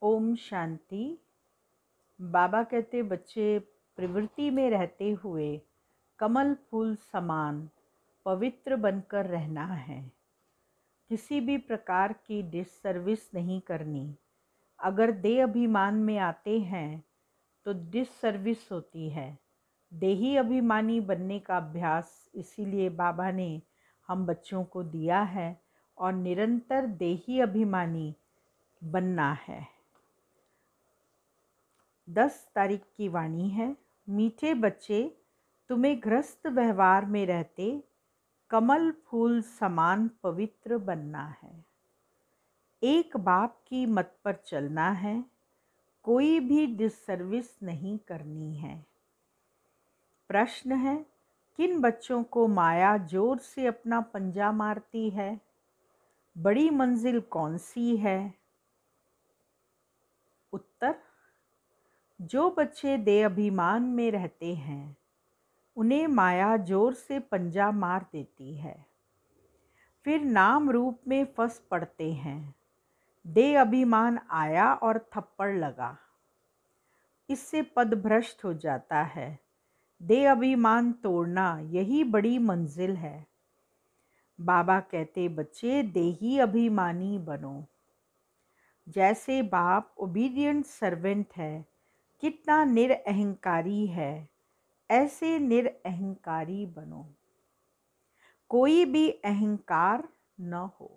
ओम शांति। बाबा कहते बच्चे प्रवृत्ति में रहते हुए कमल फूल समान पवित्र बनकर रहना है। किसी भी प्रकार की डिससर्विस नहीं करनी। अगर देह अभिमान में आते हैं तो डिससर्विस होती है। देही अभिमानी बनने का अभ्यास इसीलिए बाबा ने हम बच्चों को दिया है और निरंतर देही अभिमानी बनना है। 10 तारीख की वाणी है। मीठे बच्चे, तुम्हें गृहस्थ व्यवहार में रहते कमल फूल समान पवित्र बनना है। एक बाप की मत पर चलना है। कोई भी डिससर्विस नहीं करनी है। प्रश्न है, किन बच्चों को माया जोर से अपना पंजा मारती है? बड़ी मंजिल कौन सी है? उत्तर, जो बच्चे देह अभिमान में रहते हैं उन्हें माया जोर से पंजा मार देती है। फिर नाम रूप में फंस पड़ते हैं। देह अभिमान आया और थप्पड़ लगा। इससे पद भ्रष्ट हो जाता है। देह अभिमान तोड़ना यही बड़ी मंजिल है। बाबा कहते बच्चे देही अभिमानी बनो। जैसे बाप ओबीडिएंट सर्वेंट है, कितना निरअहंकारी है, ऐसे निरअहंकारी बनो। कोई भी अहंकार न हो।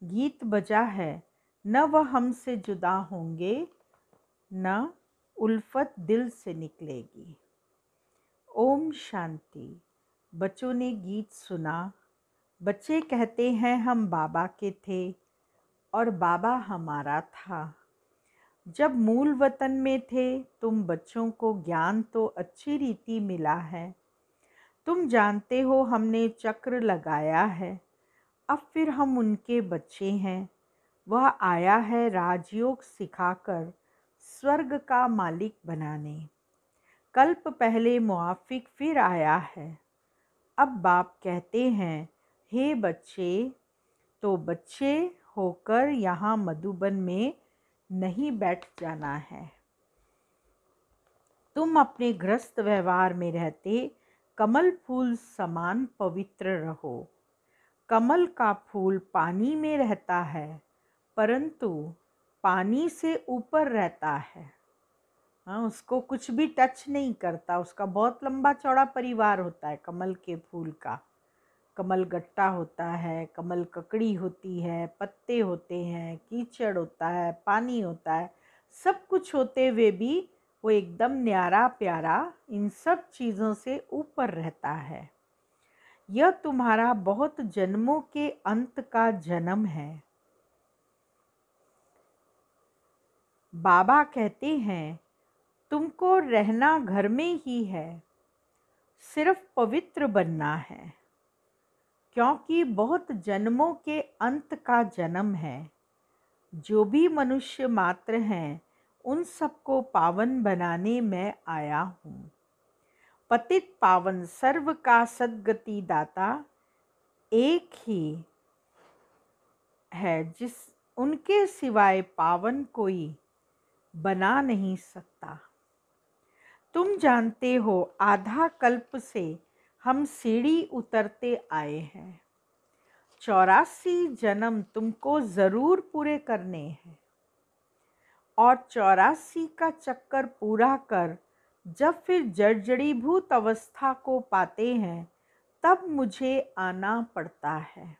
गीत बजा है, न वह हमसे जुदा होंगे, न उल्फत दिल से निकलेगी। ओम शांति। बच्चों ने गीत सुना। बच्चे कहते हैं हम बाबा के थे और बाबा हमारा था। जब मूल वतन में थे तुम बच्चों को ज्ञान तो अच्छी रीति मिला है। तुम जानते हो हमने चक्र लगाया है। अब फिर हम उनके बच्चे हैं। वह आया है राजयोग सिखाकर स्वर्ग का मालिक बनाने। कल्प पहले मुआफिक फिर आया है। अब बाप कहते हैं, हे बच्चे, तो बच्चे होकर यहाँ मधुबन में नहीं बैठ जाना है। तुम अपने गृहस्थ व्यवहार में रहते कमल फूल समान पवित्र रहो। कमल का फूल पानी में रहता है, परंतु पानी से ऊपर रहता है। उसको कुछ भी टच नहीं करता। उसका बहुत लंबा चौड़ा परिवार होता है कमल के फूल का। कमल गट्टा होता है, कमल ककड़ी होती है, पत्ते होते हैं, कीचड़ होता है, पानी होता है। सब कुछ होते हुए भी वो एकदम न्यारा प्यारा इन सब चीज़ों से ऊपर रहता है। यह तुम्हारा बहुत जन्मों के अंत का जन्म है। बाबा कहते हैं तुमको रहना घर में ही है, सिर्फ पवित्र बनना है, क्योंकि बहुत जन्मों के अंत का जन्म है। जो भी मनुष्य मात्र हैं उन सबको पावन बनाने मैं आया हूँ। पतित पावन सर्व का सद्गति दाता एक ही है, जिस उनके सिवाय पावन कोई बना नहीं सकता। तुम जानते हो आधा कल्प से हम सीढ़ी उतरते आए हैं। 84 जन्म तुमको जरूर पूरे करने हैं और 84 का चक्कर पूरा कर जब फिर जर्जड़ीभूत अवस्था को पाते हैं तब मुझे आना पड़ता है।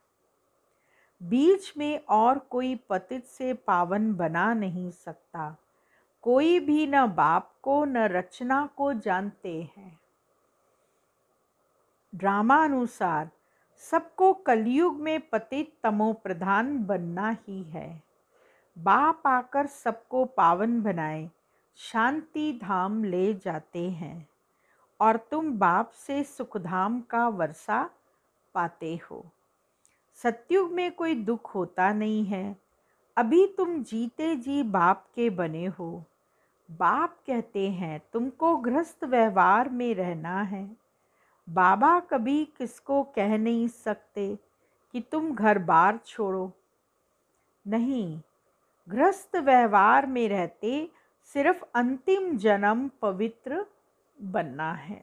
बीच में और कोई पतित से पावन बना नहीं सकता। कोई भी न बाप को न रचना को जानते हैं। ड्रामानुसार सबको कलयुग में पतित तमो प्रधान बनना ही है। बाप आकर सबको पावन बनाए शांति धाम ले जाते हैं और तुम बाप से सुखधाम का वर्षा पाते हो। सतयुग में कोई दुख होता नहीं है। अभी तुम जीते जी बाप के बने हो। बाप कहते हैं तुमको गृहस्थ व्यवहार में रहना है। बाबा कभी किसको कह नहीं सकते कि तुम घर बार छोड़ो। नहीं, गृहस्थ व्यवहार में रहते सिर्फ अंतिम जन्म पवित्र बनना है।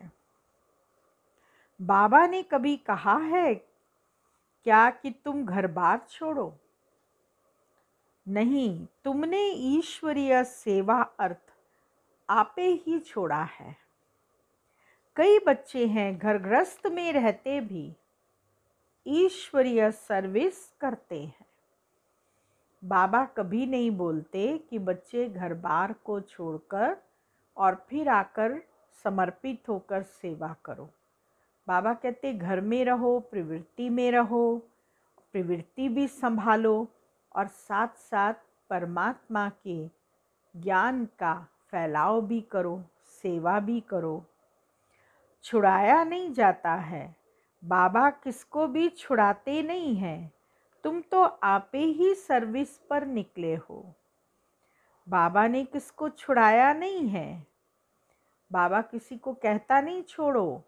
बाबा ने कभी कहा है क्या कि तुम घर बार छोड़ो? नहीं, तुमने ईश्वरीय सेवा अर्थ आपे ही छोड़ा है। कई बच्चे हैं घर गृहस्थ में रहते भी ईश्वरीय सर्विस करते हैं। बाबा कभी नहीं बोलते कि बच्चे घर बार को छोड़कर और फिर आकर समर्पित होकर सेवा करो। बाबा कहते घर में रहो, प्रवृत्ति में रहो, प्रवृत्ति भी संभालो और साथ साथ परमात्मा के ज्ञान का फैलाव भी करो, सेवा भी करो। छुड़ाया नहीं जाता है, बाबा किसको भी छुड़ाते नहीं हैं। तुम तो आपे ही सर्विस पर निकले हो। बाबा ने किसको छुड़ाया नहीं है। बाबा किसी को कहता नहीं छोड़ो,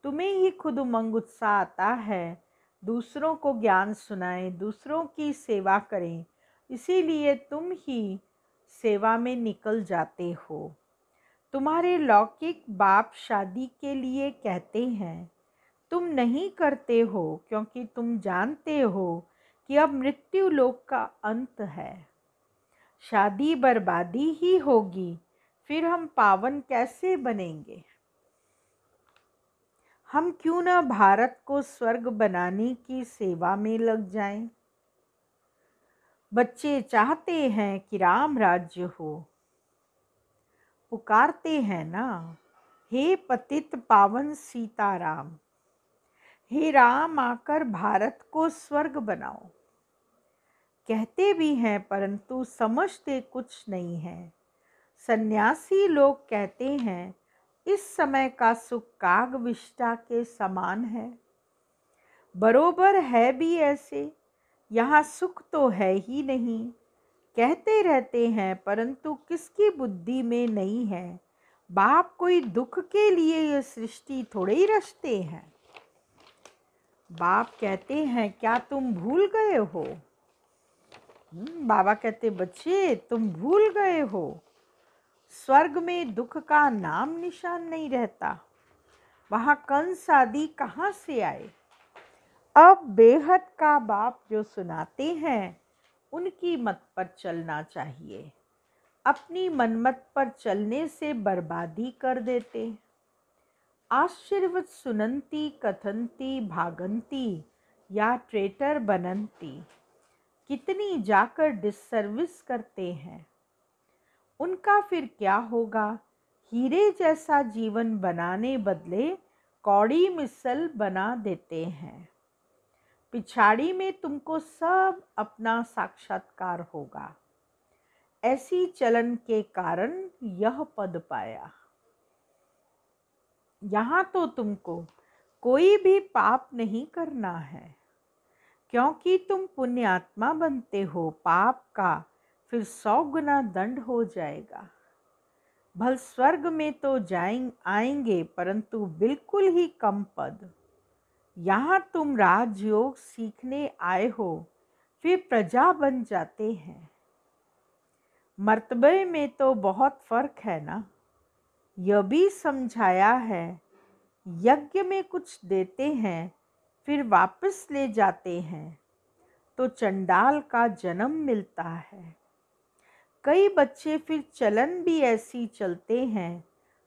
तुम्हें ही खुद उमंग उत्साह आता है, दूसरों को ज्ञान सुनाएं, दूसरों की सेवा करें, इसीलिए तुम ही सेवा में निकल जाते हो। तुम्हारे लौकिक बाप शादी के लिए कहते हैं, तुम नहीं करते हो क्योंकि तुम जानते हो कि अब मृत्यु लोक का अंत है। शादी बर्बादी ही होगी, फिर हम पावन कैसे बनेंगे? हम क्यों न भारत को स्वर्ग बनाने की सेवा में लग जाएं? बच्चे चाहते हैं कि राम राज्य हो, पुकारते हैं ना, हे पतित पावन सीताराम, हे राम आकर भारत को स्वर्ग बनाओ। कहते भी हैं परंतु समझते कुछ नहीं है। सन्यासी लोग कहते हैं इस समय का सुख कागविष्टा के समान है। बरोबर है भी ऐसे, यहाँ सुख तो है ही नहीं। कहते रहते हैं परंतु किसकी बुद्धि में नहीं है। बाप कोई दुख के लिए ये सृष्टि थोड़े ही रचते हैं। बाप कहते हैं क्या तुम भूल गए हो? बाबा कहते बच्चे तुम भूल गए हो, स्वर्ग में दुख का नाम निशान नहीं रहता। वहाँ कंस आदि कहाँ से आए? अब बेहद का बाप जो सुनाते हैं उनकी मत पर चलना चाहिए। अपनी मनमत पर चलने से बर्बादी कर देते। आशीर्वद सुनंती कथंती भागंती या ट्रेटर बनंती, कितनी जाकर डिससर्विस करते हैं। उनका फिर क्या होगा? हीरे जैसा जीवन बनाने बदले कौड़ी मिसल बना देते हैं। पिछाड़ी में तुमको सब अपना साक्षात्कार होगा। ऐसी चलन के कारण यह पद पाया। यहाँ तो तुमको कोई भी पाप नहीं करना है, क्योंकि तुम पुण्यात्मा बनते हो। पाप का फिर 100 गुना दंड हो जाएगा। भल स्वर्ग में तो आएंगे परंतु बिल्कुल ही कम पद। यहाँ तुम राजयोग सीखने आए हो, फिर प्रजा बन जाते हैं। मर्तबे में तो बहुत फर्क है ना। यह भी समझाया है, यज्ञ में कुछ देते हैं फिर वापस ले जाते हैं तो चंडाल का जन्म मिलता है। कई बच्चे फिर चलन भी ऐसी चलते हैं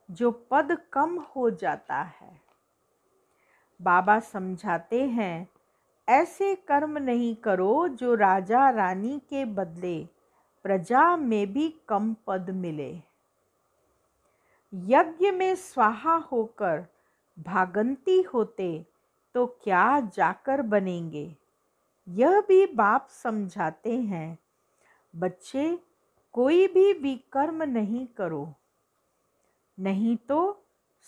जो पद कम हो जाता है। बाबा समझाते हैं ऐसे कर्म नहीं करो जो राजा रानी के बदले प्रजा में भी कम पद मिले। यज्ञ में स्वाहा होकर भागंती होते तो क्या जाकर बनेंगे। यह भी बाप समझाते हैं, बच्चे कोई भी विकर्म नहीं करो, नहीं तो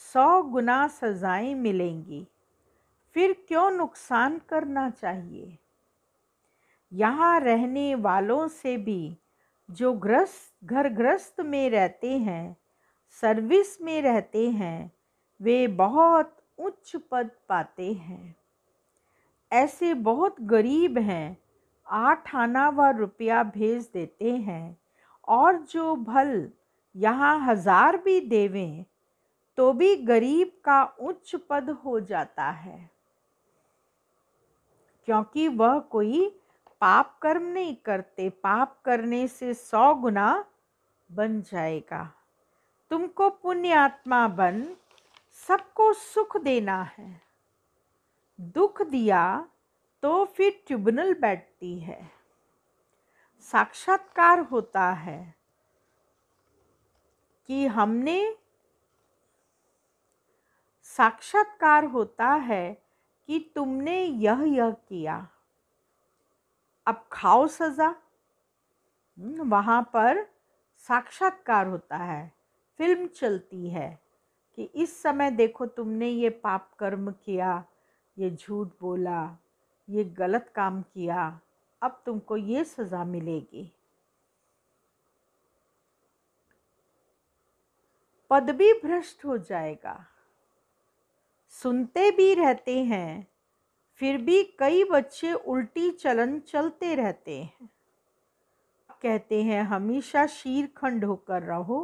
100 गुना सजाएं मिलेंगी। फिर क्यों नुकसान करना चाहिए। यहाँ रहने वालों से भी जो घर गृहस्थ में रहते हैं, सर्विस में रहते हैं, वे बहुत उच्च पद पाते हैं। ऐसे बहुत गरीब हैं 8 आना व रुपया भेज देते हैं, और जो भल यहाँ 1000 भी देवें तो भी गरीब का उच्च पद हो जाता है, क्योंकि वह कोई पाप कर्म नहीं करते। पाप करने से 100 गुना बन जाएगा। तुमको पुण्यात्मा बन सबको सुख देना है। दुख दिया तो फिर ट्रिब्यूनल बैठती है। साक्षात्कार होता है कि हमने साक्षात्कार होता है कि तुमने यह किया, अब खाओ सजा। वहाँ पर साक्षात्कार होता है, फिल्म चलती है कि इस समय देखो तुमने ये पाप कर्म किया, ये झूठ बोला, ये गलत काम किया, अब तुमको ये सज़ा मिलेगी। पद भी भ्रष्ट हो जाएगा। सुनते भी रहते हैं, फिर भी कई बच्चे उल्टी चलन चलते रहते हैं। कहते हैं हमेशा शीरखंड होकर रहो।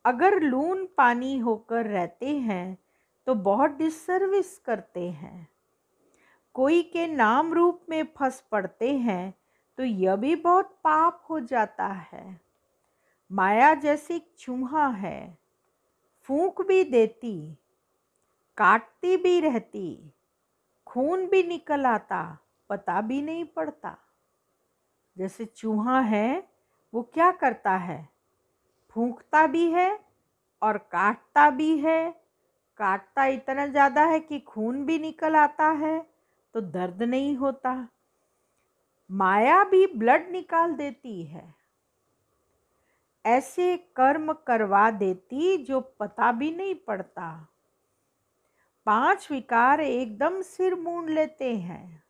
अगर लून पानी होकर रहते हैं तो बहुत डिसर्विस करते हैं। कोई के नाम रूप में फंस पड़ते हैं तो यह भी बहुत पाप हो जाता है। माया जैसी चूहा है, फूंक भी देती, काटती भी रहती, खून भी निकल आता, पता भी नहीं पड़ता। जैसे चूहा है, वो क्या करता है, फूंकता भी है और काटता भी है। काटता इतना ज़्यादा है कि खून भी निकल आता है, तो दर्द नहीं होता। माया भी ब्लड निकाल देती है। ऐसे कर्म करवा देती जो पता भी नहीं पड़ता। 5 विकार एकदम सिर मूंड लेते हैं,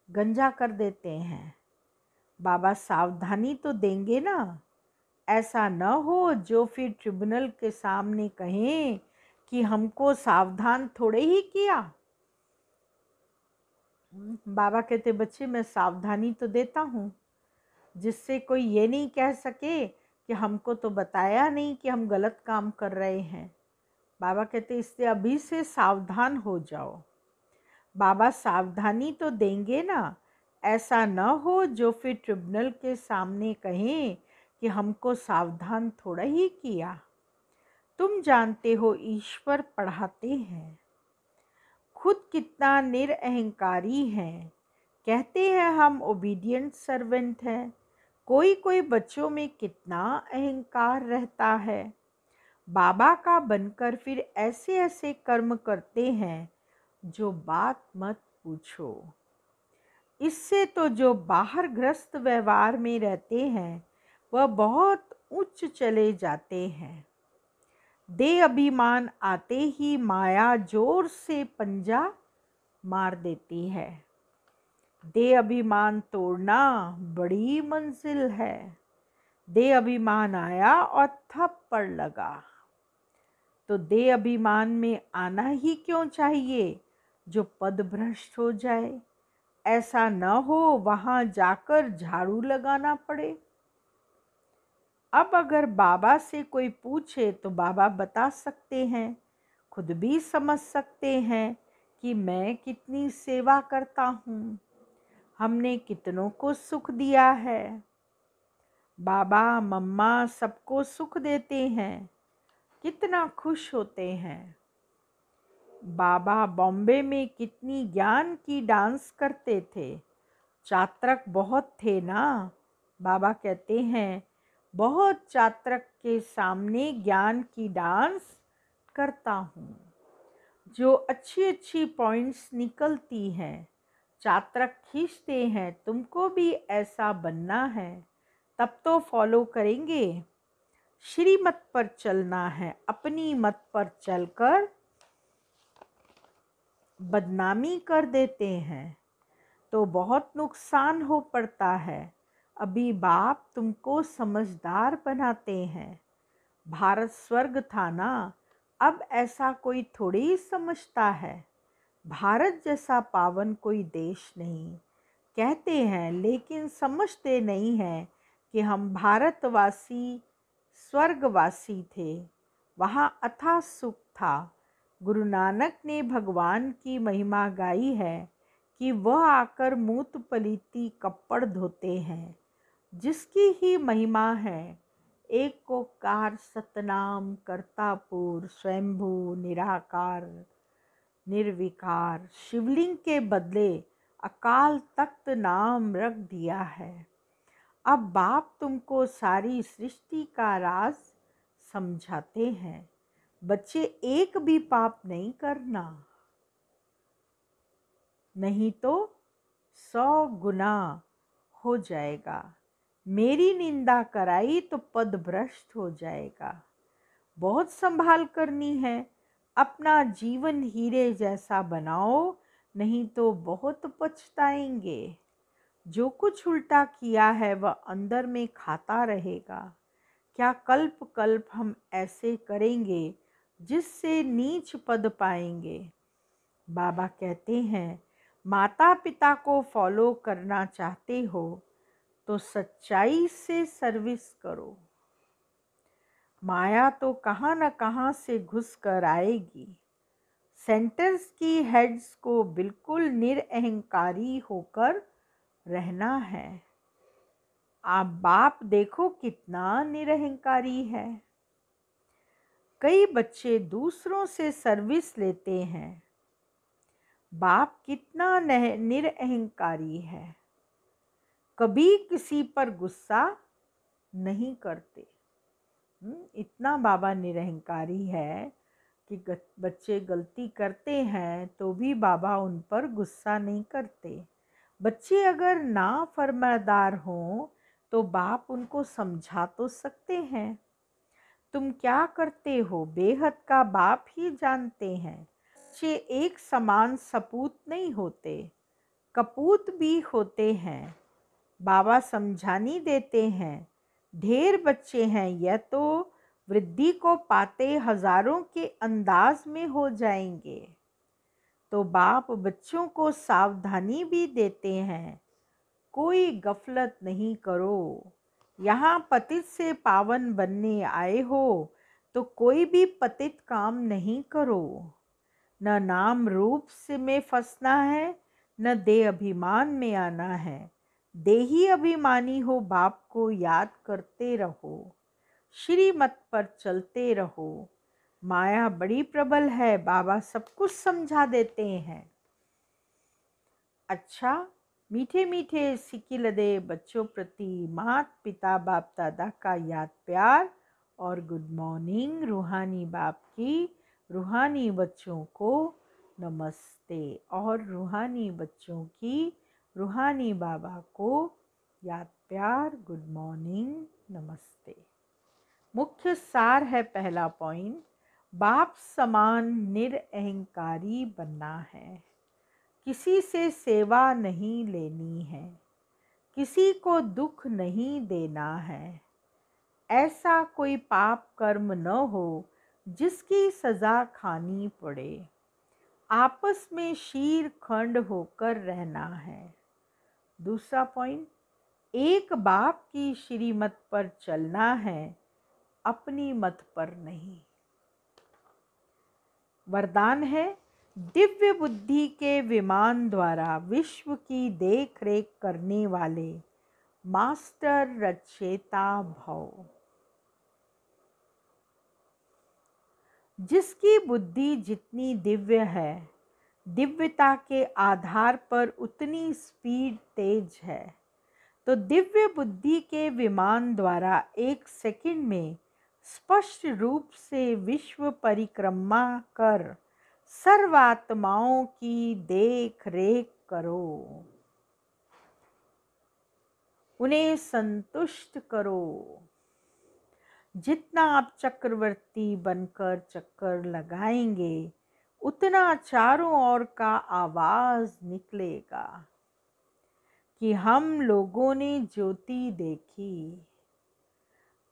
गंजा कर देते हैं। बाबा सावधानी तो देंगे ना, ऐसा न हो जो फिर ट्रिब्यूनल के सामने कहें कि हमको सावधान थोड़े ही किया। बाबा कहते बच्चे मैं सावधानी तो देता हूँ, जिससे कोई ये नहीं कह सके कि हमको तो बताया नहीं कि हम गलत काम कर रहे हैं। बाबा कहते इससे अभी से सावधान हो जाओ। बाबा सावधानी तो देंगे ना, ऐसा न हो जो फिर ट्रिब्यूनल के सामने कहें कि हमको सावधान थोड़ा ही किया। तुम जानते हो ईश्वर पढ़ाते हैं, खुद कितना निरअहंकारी हैं। कहते हैं हम ओबीडिएंट सर्वेंट हैं। कोई कोई बच्चों में कितना अहंकार रहता है। बाबा का बनकर फिर ऐसे ऐसे कर्म करते हैं जो बात मत पूछो। इससे तो जो बाहर ग्रस्त व्यवहार में रहते हैं वह बहुत उच्च चले जाते हैं। देह अभिमान आते ही माया जोर से पंजा मार देती है। देह अभिमान तोड़ना बड़ी मंजिल है। देह अभिमान आया और थप्पड़ लगा, तो देह अभिमान में आना ही क्यों चाहिए जो पद भ्रष्ट हो जाए। ऐसा न हो वहाँ जाकर झाड़ू लगाना पड़े। अब अगर बाबा से कोई पूछे तो बाबा बता सकते हैं, खुद भी समझ सकते हैं कि मैं कितनी सेवा करता हूँ, हमने कितनों को सुख दिया है। बाबा मम्मा सबको सुख देते हैं, कितना खुश होते हैं। बाबा बॉम्बे में कितनी ज्ञान की डांस करते थे, चात्रक बहुत थे ना। बाबा कहते हैं बहुत चात्रक के सामने ज्ञान की डांस करता हूँ। जो अच्छी अच्छी पॉइंट्स निकलती हैं, चात्रक खींचते हैं। तुमको भी ऐसा बनना है, तब तो फॉलो करेंगे। श्रीमत पर चलना है, अपनी मत पर चलकर बदनामी कर देते हैं तो बहुत नुकसान हो पड़ता है। अभी बाप तुमको समझदार बनाते हैं। भारत स्वर्ग था ना, अब ऐसा कोई थोड़ी समझता है। भारत जैसा पावन कोई देश नहीं। कहते हैं लेकिन समझते नहीं हैं कि हम भारतवासी स्वर्गवासी थे, वहाँ अथाह सुख था। गुरु नानक ने भगवान की महिमा गाई है कि वह आकर मूत पलीती कपड़ धोते हैं, जिसकी ही महिमा है एक ओंकार सतनाम करतापुर स्वयंभू निराकार निर्विकार। शिवलिंग के बदले अकाल तख्त नाम रख दिया है। अब बाप तुमको सारी सृष्टि का राज समझाते हैं। बच्चे एक भी पाप नहीं करना, नहीं तो 100 गुना हो जाएगा। मेरी निंदा कराई तो पद भ्रष्ट हो जाएगा। बहुत संभाल करनी है, अपना जीवन हीरे जैसा बनाओ, नहीं तो बहुत पछताएंगे। जो कुछ उल्टा किया है वह अंदर में खाता रहेगा। क्या कल्प कल्प हम ऐसे करेंगे जिससे नीच पद पाएंगे। बाबा कहते हैं, माता पिता को फॉलो करना चाहते हो तो सच्चाई से सर्विस करो। माया तो कहाँ न कहाँ से घुस कर आएगी। सेंटर्स की हेड्स को बिल्कुल निरअहंकारी होकर रहना है। आप बाप देखो कितना निरअहंकारी है। कई बच्चे दूसरों से सर्विस लेते हैं। बाप कितना निरअहंकारी है, कभी किसी पर गुस्सा नहीं करते। इतना बाबा निरअहंकारी है कि बच्चे गलती करते हैं तो भी बाबा उन पर गुस्सा नहीं करते। बच्चे अगर ना फरमादार हों तो बाप उनको समझा तो सकते हैं। तुम क्या करते हो बेहद का बाप ही जानते हैं। बच्चे एक समान सपूत नहीं होते, कपूत भी होते हैं। बाबा समझानी देते हैं। ढेर बच्चे हैं, यह तो वृद्धि को पाते हजारों के अंदाज में हो जाएंगे। तो बाप बच्चों को सावधानी भी देते हैं, कोई गफलत नहीं करो। यहाँ पतित से पावन बनने आए हो तो कोई भी पतित काम नहीं करो। न नाम रूप से में फंसना है, न देह अभिमान में आना है। देही अभिमानी हो बाप को याद करते रहो, श्रीमत पर चलते रहो। माया बड़ी प्रबल है, बाबा सब कुछ समझा देते हैं। अच्छा, मीठे मीठे सिकिलदे बच्चों प्रति मात पिता बाप दादा का याद प्यार और गुड मॉर्निंग। रूहानी बाप की रूहानी बच्चों को नमस्ते और रूहानी बच्चों की रूहानी बाबा को याद प्यार गुड मॉर्निंग नमस्ते। मुख्य सार है पहला पॉइंट, बाप समान निरअहंकारी बनना है। किसी से सेवा नहीं लेनी है, किसी को दुख नहीं देना है। ऐसा कोई पाप कर्म न हो जिसकी सजा खानी पड़े। आपस में शीर खंड होकर रहना है। दूसरा पॉइंट, एक बाप की श्रीमत पर चलना है, अपनी मत पर नहीं। वरदान है, दिव्य बुद्धि के विमान द्वारा विश्व की देख रेख करने वाले मास्टर रचयिता भव। जिसकी बुद्धि जितनी दिव्य है, दिव्यता के आधार पर उतनी स्पीड तेज है। तो दिव्य बुद्धि के विमान द्वारा एक सेकंड में स्पष्ट रूप से विश्व परिक्रमा कर सर्वात्माओं की देख रेख करो, उन्हें संतुष्ट करो। जितना आप चक्रवर्ती बनकर चक्कर लगाएंगे उतना चारों ओर का आवाज निकलेगा कि हम लोगों ने ज्योति देखी,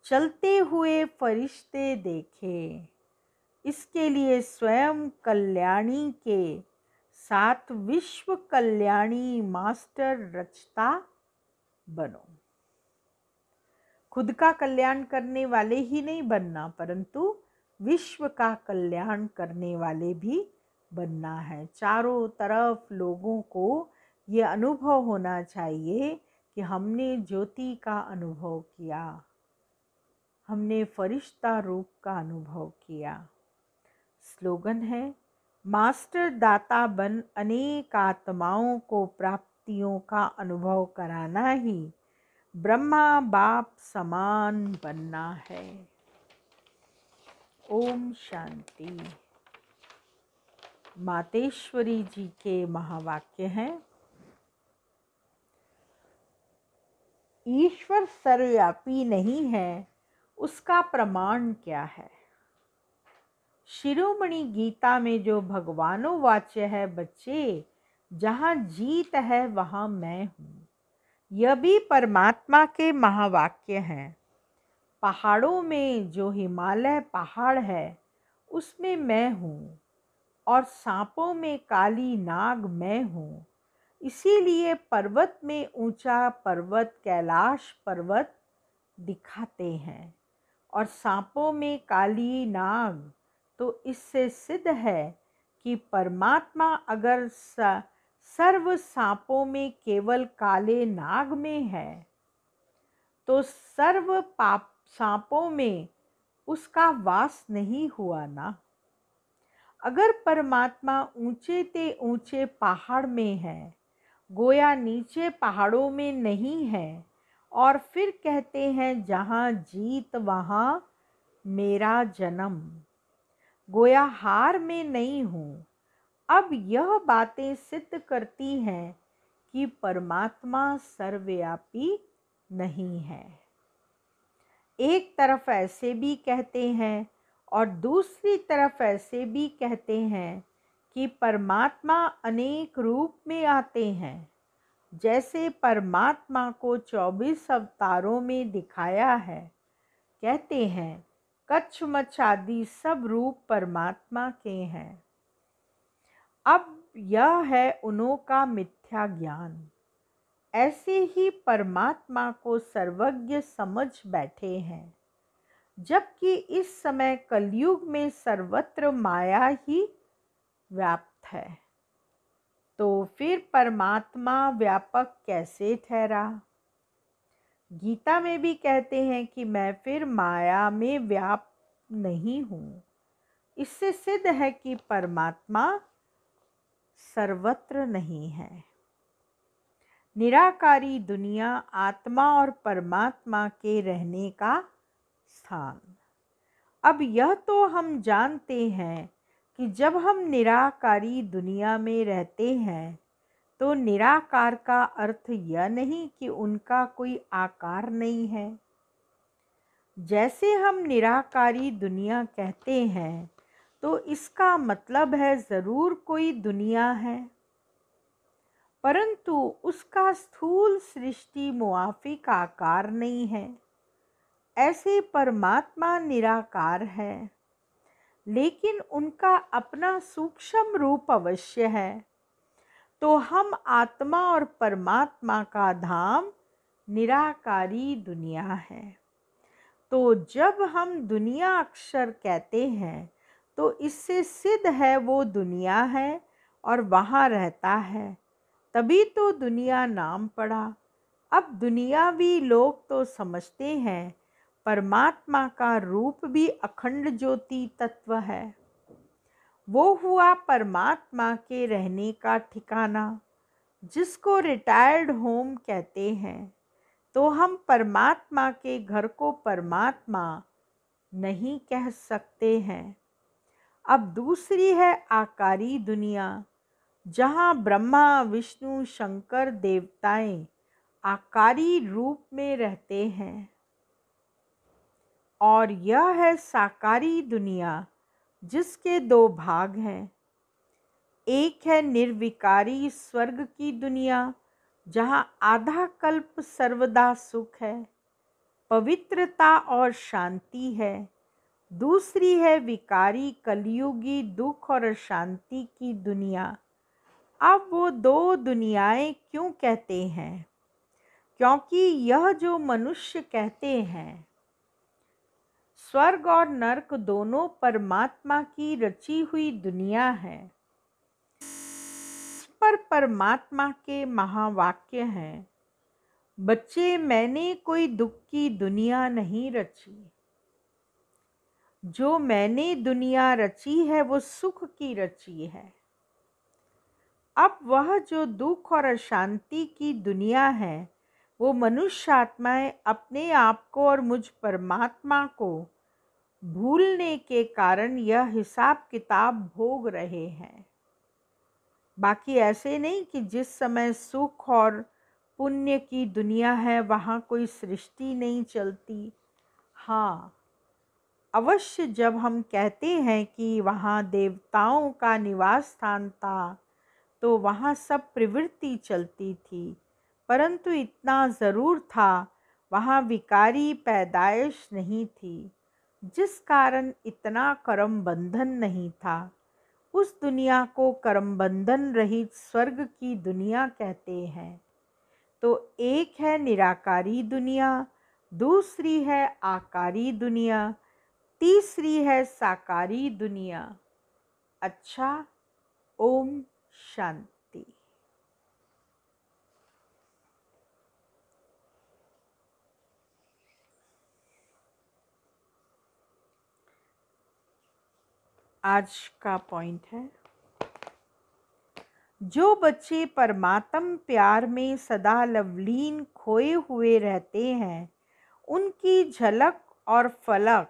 चलते हुए फरिश्ते देखे। इसके लिए स्वयं कल्याणी के साथ विश्व कल्याणी मास्टर रचता बनो। खुद का कल्याण करने वाले ही नहीं बनना, परंतु विश्व का कल्याण करने वाले भी बनना है। चारों तरफ लोगों को ये अनुभव होना चाहिए कि हमने ज्योति का अनुभव किया, हमने फरिश्ता रूप का अनुभव किया। स्लोगन है, मास्टर दाता बन अनेक आत्माओं को प्राप्तियों का अनुभव कराना ही ब्रह्मा बाप समान बनना है। ओम शांति। मातेश्वरी जी के महावाक्य हैं, ईश्वर सर्वव्यापी नहीं है, उसका प्रमाण क्या है। शिरोमणि गीता में जो भगवानो वाच्य है, बच्चे जहाँ जीत है वहाँ मैं हूँ। यह भी परमात्मा के महावाक्य हैं। पहाड़ों में जो हिमालय पहाड़ है उसमें मैं हूँ, और सांपों में काली नाग मैं हूँ। इसीलिए पर्वत में ऊंचा पर्वत कैलाश पर्वत दिखाते हैं, और सांपों में काली नाग। तो इससे सिद्ध है कि परमात्मा अगर सर्व सांपों में केवल काले नाग में है, तो सर्व पाप सांपों में उसका वास नहीं हुआ ना। अगर परमात्मा ऊंचे ते ऊंचे पहाड़ में है, गोया नीचे पहाड़ों में नहीं है, और फिर कहते हैं जहाँ जीत वहाँ मेरा जन्म, गोया हार में नहीं हूँ। अब यह बातें सिद्ध करती हैं कि परमात्मा सर्वव्यापी नहीं है। एक तरफ ऐसे भी कहते हैं और दूसरी तरफ ऐसे भी कहते हैं कि परमात्मा अनेक रूप में आते हैं। जैसे परमात्मा को 24 अवतारों में दिखाया है। कहते हैं कच्छ मच्छ आदि सब रूप परमात्मा के हैं। अब यह है उन्हों का मिथ्या ज्ञान। ऐसे ही परमात्मा को सर्वज्ञ समझ बैठे हैं, जबकि इस समय कलयुग में सर्वत्र माया ही व्याप्त है। तो फिर परमात्मा व्यापक कैसे ठहरा? गीता में भी कहते हैं कि मैं फिर माया में व्याप्त नहीं हूँ। इससे सिद्ध है कि परमात्मा सर्वत्र नहीं है। निराकारी दुनिया आत्मा और परमात्मा के रहने का स्थान। अब यह तो हम जानते हैं कि जब हम निराकारी दुनिया में रहते हैं, तो निराकार का अर्थ यह नहीं कि उनका कोई आकार नहीं है। जैसे हम निराकारी दुनिया कहते हैं, तो इसका मतलब है ज़रूर कोई दुनिया है, परंतु उसका स्थूल सृष्टि मुआफिक आकार नहीं है। ऐसे परमात्मा निराकार है, लेकिन उनका अपना सूक्ष्म रूप अवश्य है। तो हम आत्मा और परमात्मा का धाम निराकारी दुनिया है। तो जब हम दुनिया अक्षर कहते हैं, तो इससे सिद्ध है वो दुनिया है और वहाँ रहता है, तभी तो दुनिया नाम पड़ा। अब दुनियावी लोग तो समझते हैं परमात्मा का रूप भी अखंड ज्योति तत्व है। वो हुआ परमात्मा के रहने का ठिकाना, जिसको रिटायर्ड होम कहते हैं। तो हम परमात्मा के घर को परमात्मा नहीं कह सकते हैं। अब दूसरी है आकारी दुनिया, जहाँ ब्रह्मा विष्णु शंकर देवताएं आकारी रूप में रहते हैं। और यह है साकारी दुनिया, जिसके दो भाग हैं। एक है निर्विकारी स्वर्ग की दुनिया, जहाँ आधा कल्प सर्वदा सुख है, पवित्रता और शांति है। दूसरी है विकारी कलयुगी दुख और अशांति की दुनिया, अब वो दो दुनियाएं क्यों कहते हैं? क्योंकि यह जो मनुष्य कहते हैं, स्वर्ग और नर्क दोनों परमात्मा की रची हुई दुनिया है। इस पर परमात्मा के महावाक्य हैं, बच्चे मैंने कोई दुख की दुनिया नहीं रची, जो मैंने दुनिया रची है वो सुख की रची है। अब वह जो दुख और अशांति की दुनिया है, वो मनुष्य आत्माएं अपने आप को और मुझ परमात्मा को भूलने के कारण यह हिसाब किताब भोग रहे हैं। बाकी ऐसे नहीं कि जिस समय सुख और पुण्य की दुनिया है वहाँ कोई सृष्टि नहीं चलती। हाँ, अवश्य जब हम कहते हैं कि वहाँ देवताओं का निवास स्थान था तो वहाँ सब प्रवृत्ति चलती थी, परंतु इतना ज़रूर था वहाँ विकारी पैदाइश नहीं थी, जिस कारण इतना कर्म बंधन नहीं था। उस दुनिया को कर्म बंधन रहित स्वर्ग की दुनिया कहते हैं। तो एक है निराकारी दुनिया, दूसरी है आकारी दुनिया, तीसरी है साकारी दुनिया। अच्छा, ओम शांति। आज का पॉइंट है, जो बच्चे परमात्म प्यार में सदा लवलीन खोए हुए रहते हैं, उनकी झलक और फलक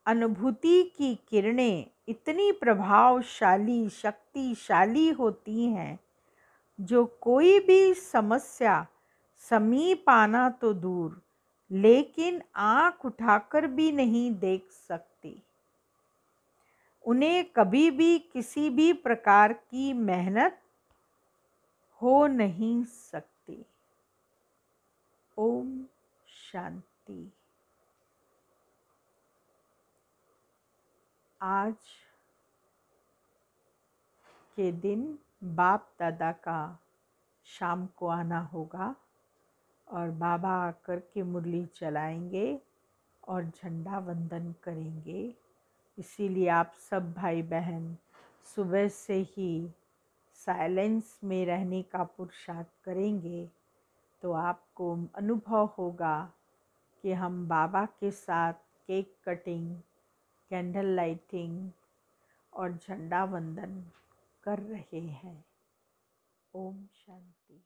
अनुभूति की किरणें इतनी प्रभावशाली शक्तिशाली होती हैं, जो कोई भी समस्या समीप आना तो दूर, लेकिन आँख उठाकर भी नहीं देख सकती। उन्हें कभी भी किसी भी प्रकार की मेहनत हो नहीं सकती। ओम शांति। आज के दिन बाप दादा का शाम को आना होगा और बाबा आकर के मुरली चलाएंगे और झंडा वंदन करेंगे। इसीलिए आप सब भाई बहन सुबह से ही साइलेंस में रहने का पुरुषार्थ करेंगे, तो आपको अनुभव होगा कि हम बाबा के साथ केक कटिंग, कैंडल लाइटिंग और झंडा वंदन कर रहे हैं। ओम शांति।